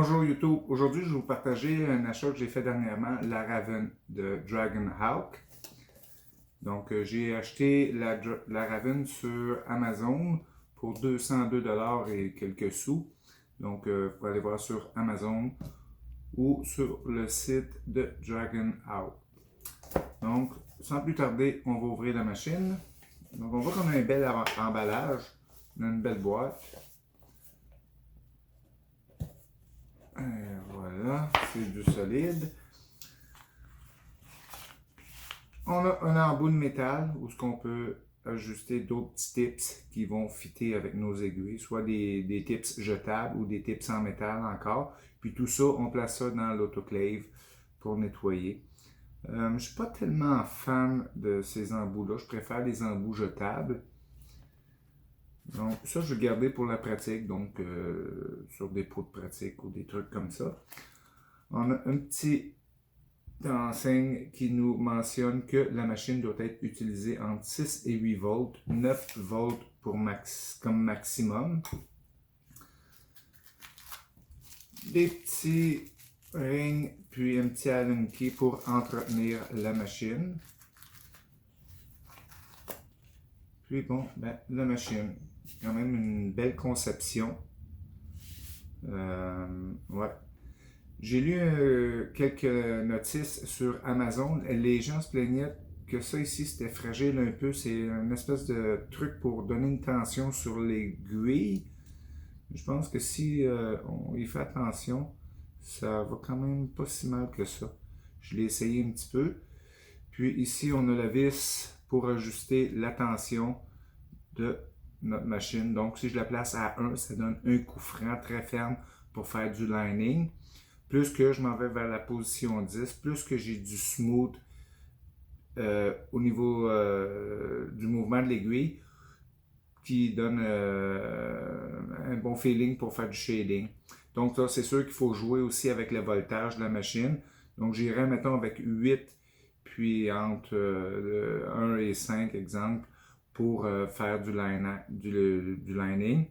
Bonjour YouTube, aujourd'hui je vais vous partager un achat que j'ai fait dernièrement, la Raven de Dragonhawk. Donc j'ai acheté la Raven sur Amazon pour 202$ et quelques sous. Donc vous pouvez aller voir sur Amazon ou sur le site de Dragonhawk. Donc sans plus tarder, on va ouvrir la machine. Donc on voit qu'on a un bel emballage, on a une belle boîte. Et voilà, c'est du solide. On a un embout de métal où on peut ajuster d'autres petits tips qui vont fitter avec nos aiguilles, soit des tips jetables ou des tips en métal encore. Puis tout ça, on place ça dans l'autoclave pour nettoyer. Je ne suis pas tellement fan de ces embouts-là. Je préfère les embouts jetables. Donc ça, je vais le garder pour la pratique, donc sur des pots de pratique ou des trucs comme ça. On a un petit enseigne qui nous mentionne que la machine doit être utilisée entre 6 et 8 volts, 9 volts comme maximum. Des petits rings, puis un petit Allen key pour entretenir la machine. Puis bon, la machine, quand même une belle conception. Ouais. J'ai lu quelques notices sur Amazon. Les gens se plaignaient que ça ici c'était fragile un peu. C'est une espèce de truc pour donner une tension sur l'aiguille. Je pense que si on y fait attention, ça va quand même pas si mal que ça. Je l'ai essayé un petit peu. Puis ici, on a la vis pour ajuster la tension de notre machine. Donc, si je la place à 1, ça donne un coup franc très ferme pour faire du lining. Plus que je m'en vais vers la position 10, plus que j'ai du smooth au niveau du mouvement de l'aiguille qui donne un bon feeling pour faire du shading. Donc là, c'est sûr qu'il faut jouer aussi avec le voltage de la machine. Donc j'irai, mettons, avec 8, puis entre 1 et 5, exemple, pour faire du lining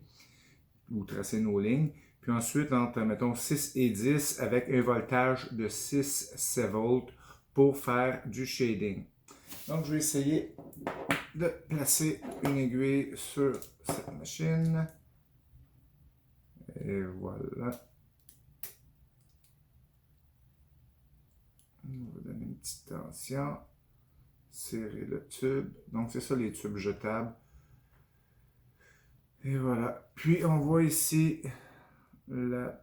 ou tracer nos lignes. Puis ensuite, entre, mettons, 6 et 10 avec un voltage de 6 volts pour faire du shading. Donc, je vais essayer de placer une aiguille sur cette machine. Et voilà. On va donner une petite tension. Serrer le tube. Donc, c'est ça les tubes jetables. Et voilà. Puis, on voit ici le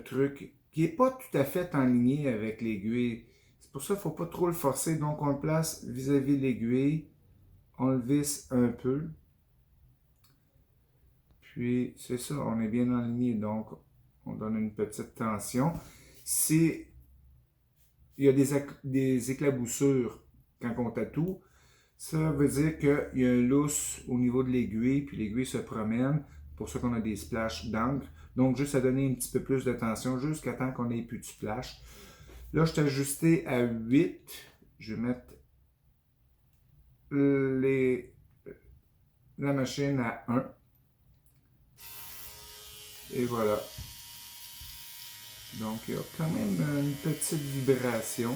truc qui n'est pas tout à fait en ligne avec l'aiguille. C'est pour ça qu'il ne faut pas trop le forcer. Donc, on le place vis-à-vis de l'aiguille. On le visse un peu. Puis, c'est ça, on est bien aligné. Donc, on donne une petite tension. Si il y a des éclaboussures quand on tatoue, ça veut dire qu'il y a un lousse au niveau de l'aiguille, puis l'aiguille se promène. Pour ça qu'on a des splashes d'encre. Donc, juste à donner un petit peu plus de tension jusqu'à temps qu'on ait plus de splash. Là, je suis ajusté à 8. Je vais mettre la machine à 1. Et voilà. Donc, il y a quand même une petite vibration.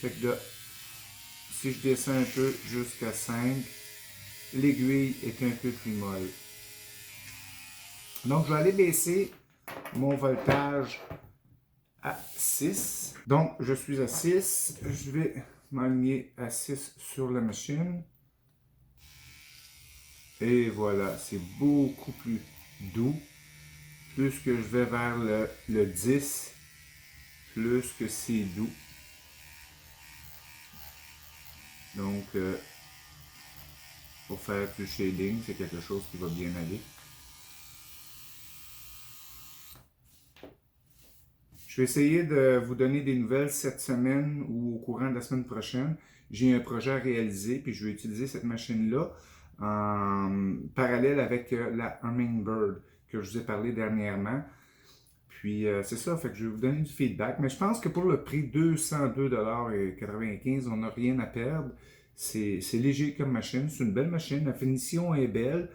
Fait que là, si je descends un peu jusqu'à 5, l'aiguille est un peu plus molle. Donc, je vais aller baisser mon voltage à 6. Donc, je suis à 6. Je vais m'aligner à 6 sur la machine. Et voilà, c'est beaucoup plus doux. Plus que je vais vers le 10, plus que c'est doux. Donc, pour faire du shading, c'est quelque chose qui va bien aller. Je vais essayer de vous donner des nouvelles cette semaine ou au courant de la semaine prochaine. J'ai un projet à réaliser, puis je vais utiliser cette machine-là en parallèle avec la Hummingbird que je vous ai parlé dernièrement. Puis c'est ça, fait que je vais vous donner du feedback. Mais je pense que pour le prix 202,95$, on n'a rien à perdre. C'est léger comme machine, c'est une belle machine, la finition est belle.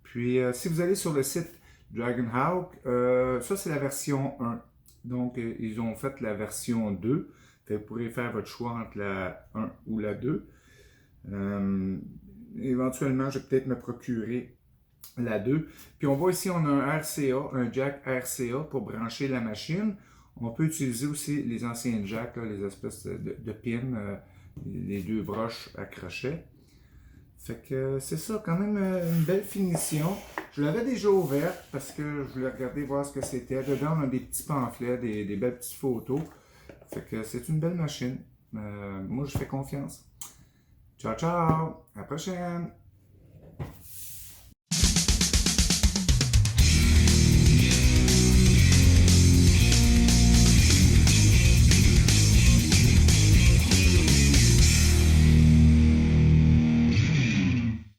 Puis si vous allez sur le site Dragonhawk, ça c'est la version 1. Donc, ils ont fait la version 2. Vous pourrez faire votre choix entre la 1 ou la 2. Éventuellement, je vais peut-être me procurer la 2. Puis on voit ici, on a un RCA, un jack RCA pour brancher la machine. On peut utiliser aussi les anciens jacks, là, les espèces de pins, les deux broches à crochet. Fait que c'est ça, quand même une belle finition. Je l'avais déjà ouverte parce que je voulais regarder voir ce que c'était. Dedans, on a des petits pamphlets, des belles petites photos. Fait que c'est une belle machine. Moi, je fais confiance. Ciao, ciao! À la prochaine!